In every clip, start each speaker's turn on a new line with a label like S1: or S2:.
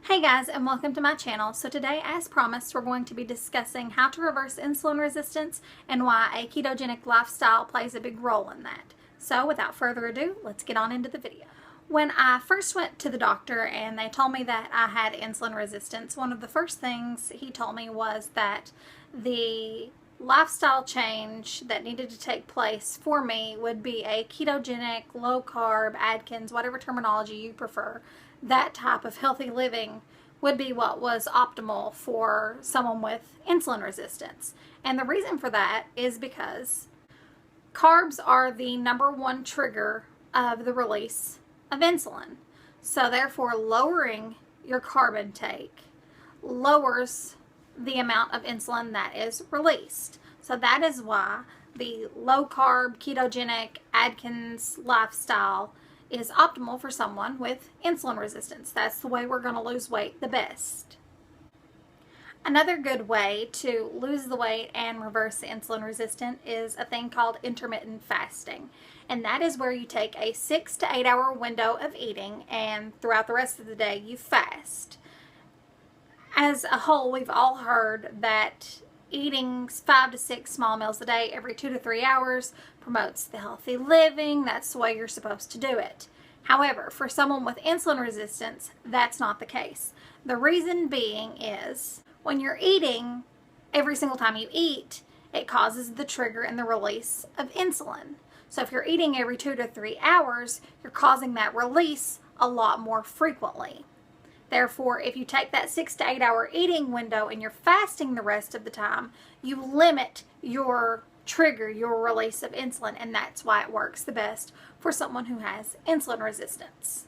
S1: Hey guys, and welcome to my channel. So today, as promised, we're going to be discussing how to reverse insulin resistance and why a ketogenic lifestyle plays a big role in that. So without further ado, let's get on into the video. When I first went to the doctor and they told me that I had insulin resistance, one of the first things he told me was that the lifestyle change that needed to take place for me would be a ketogenic, low carb, Atkins, whatever terminology you prefer. That type of healthy living would be what was optimal for someone with insulin resistance. And the reason for that is because carbs are the #1 trigger of the release of insulin. So therefore, lowering your carb intake lowers the amount of insulin that is released. So that is why the low carb, ketogenic, Atkins lifestyle is optimal for someone with insulin resistance. That's the way we're going to lose weight the best. Another good way to lose the weight and reverse the insulin resistance is a thing called intermittent fasting. And that is where you take a 6 to 8 hour window of eating and throughout the rest of the day you fast. As a whole, we've all heard that eating 5 to 6 small meals a day every 2 to 3 hours promotes the healthy living. That's the way you're supposed to do it. However, for someone with insulin resistance, that's not the case. The reason being is when you're eating, every single time you eat, it causes the trigger and the release of insulin. So if you're eating every 2 to 3 hours, you're causing that release a lot more frequently. Therefore, if you take that 6 to 8 hour eating window and you're fasting the rest of the time, you limit your trigger, your release of insulin, and that's why it works the best for someone who has insulin resistance.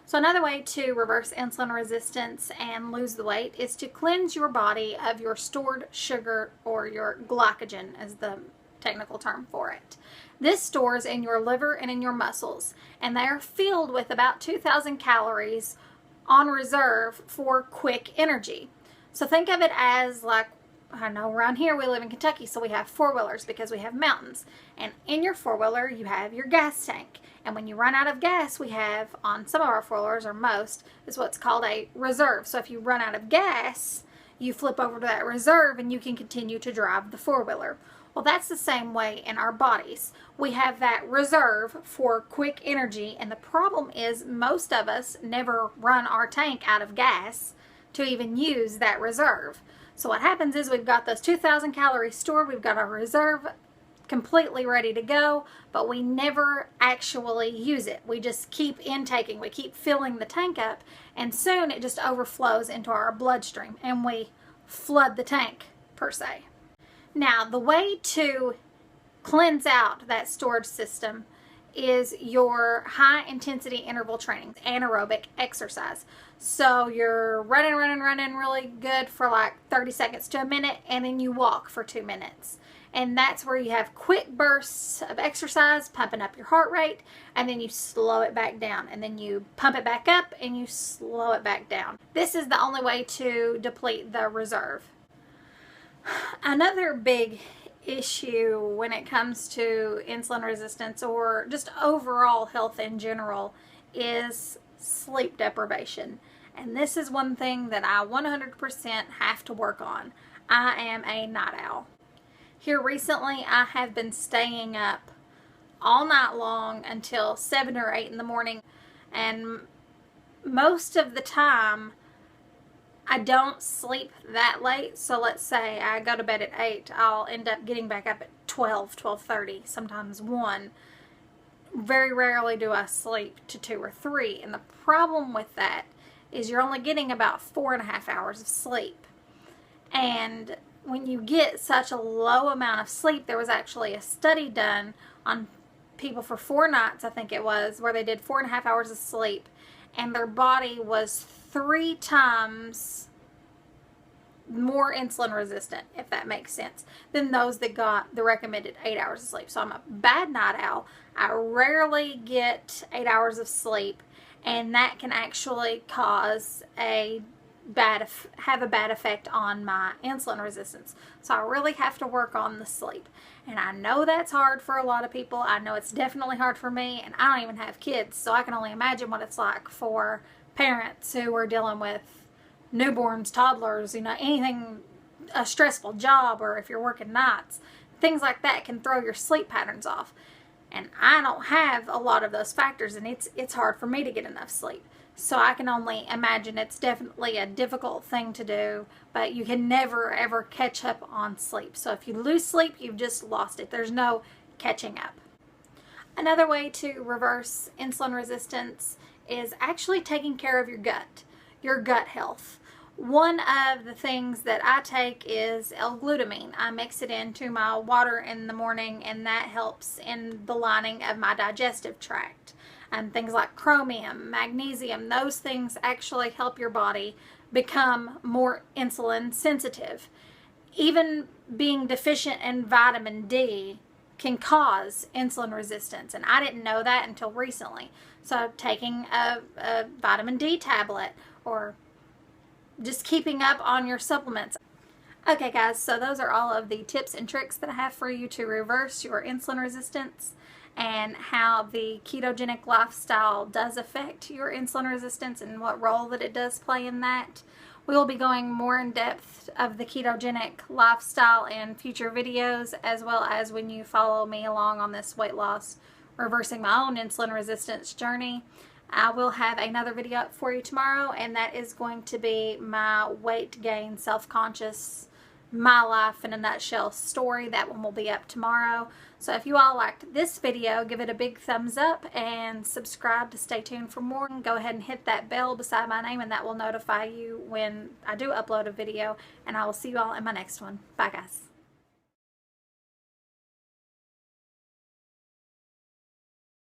S1: So another way to reverse insulin resistance and lose the weight is to cleanse your body of your stored sugar, or your glycogen is the technical term for it. This stores in your liver and in your muscles, and they are filled with about 2,000 calories on reserve for quick energy. So think of it as like, I know around here we live in Kentucky, so we have four-wheelers because we have mountains. And in your four-wheeler, you have your gas tank. And when you run out of gas, we have, on some of our four-wheelers, or most, is what's called a reserve. So if you run out of gas, you flip over to that reserve and you can continue to drive the four-wheeler. Well, that's the same way in our bodies. We have that reserve for quick energy, and the problem is most of us never run our tank out of gas to even use that reserve. So what happens is we've got those 2,000 calories stored, we've got our reserve completely ready to go, but we never actually use it. We just keep intaking, we keep filling the tank up, and soon it just overflows into our bloodstream and we flood the tank, per se. Now, the way to cleanse out that storage system is your high intensity interval training, anaerobic exercise. So you're running really good for like 30 seconds to a minute, and then you walk for 2 minutes. And that's where you have quick bursts of exercise, pumping up your heart rate, and then you slow it back down. And then you pump it back up and you slow it back down. This is the only way to deplete the reserve. Another big issue when it comes to insulin resistance, or just overall health in general, is sleep deprivation. And this is one thing that I 100% have to work on. I am a night owl. Here recently, I have been staying up all night long until 7 or 8 in the morning, and most of the time I don't sleep that late. So let's say I go to bed at 8, I'll end up getting back up at 12, 12:30, sometimes 1. Very rarely do I sleep to 2 or 3. And the problem with that is you're only getting about 4.5 hours of sleep. And when you get such a low amount of sleep, there was actually a study done on people for 4 nights, I think it was, where they did 4.5 hours of sleep, and their body was 3 times more insulin resistant, if that makes sense, than those that got the recommended 8 hours of sleep. So I'm a bad night owl. I rarely get 8 hours of sleep, and that can actually cause have a bad effect on my insulin resistance. So I really have to work on the sleep. And I know that's hard for a lot of people. I know it's definitely hard for me, and I don't even have kids, so I can only imagine what it's like for parents who are dealing with newborns, toddlers, anything, a stressful job, or if you're working nights, things like that can throw your sleep patterns off. And I don't have a lot of those factors, and it's hard for me to get enough sleep. So I can only imagine it's definitely a difficult thing to do, but you can never ever catch up on sleep. So if you lose sleep, you've just lost it. There's no catching up. Another way to reverse insulin resistance is actually taking care of your gut health. One of the things that I take is L-glutamine. I mix it into my water in the morning, and that helps in the lining of my digestive tract. Things like chromium, magnesium, those things actually help your body become more insulin sensitive. Even being deficient in vitamin D can cause insulin resistance, and I didn't know that until recently. So taking a vitamin D tablet, or just keeping up on your supplements. Okay guys, so those are all of the tips and tricks that I have for you to reverse your insulin resistance, and how the ketogenic lifestyle does affect your insulin resistance and what role that it does play in that. We will be going more in depth of the ketogenic lifestyle in future videos, as well as when you follow me along on this weight loss, reversing my own insulin resistance journey. I will have another video up for you tomorrow, and that is going to be my weight gain, self-conscious, my life in a nutshell story. That one will be up tomorrow. So if you all liked this video, give it a big thumbs up and subscribe to stay tuned for more. Go ahead and hit that bell beside my name, and that will notify you when I do upload a video, and I will see you all in my next one. Bye guys.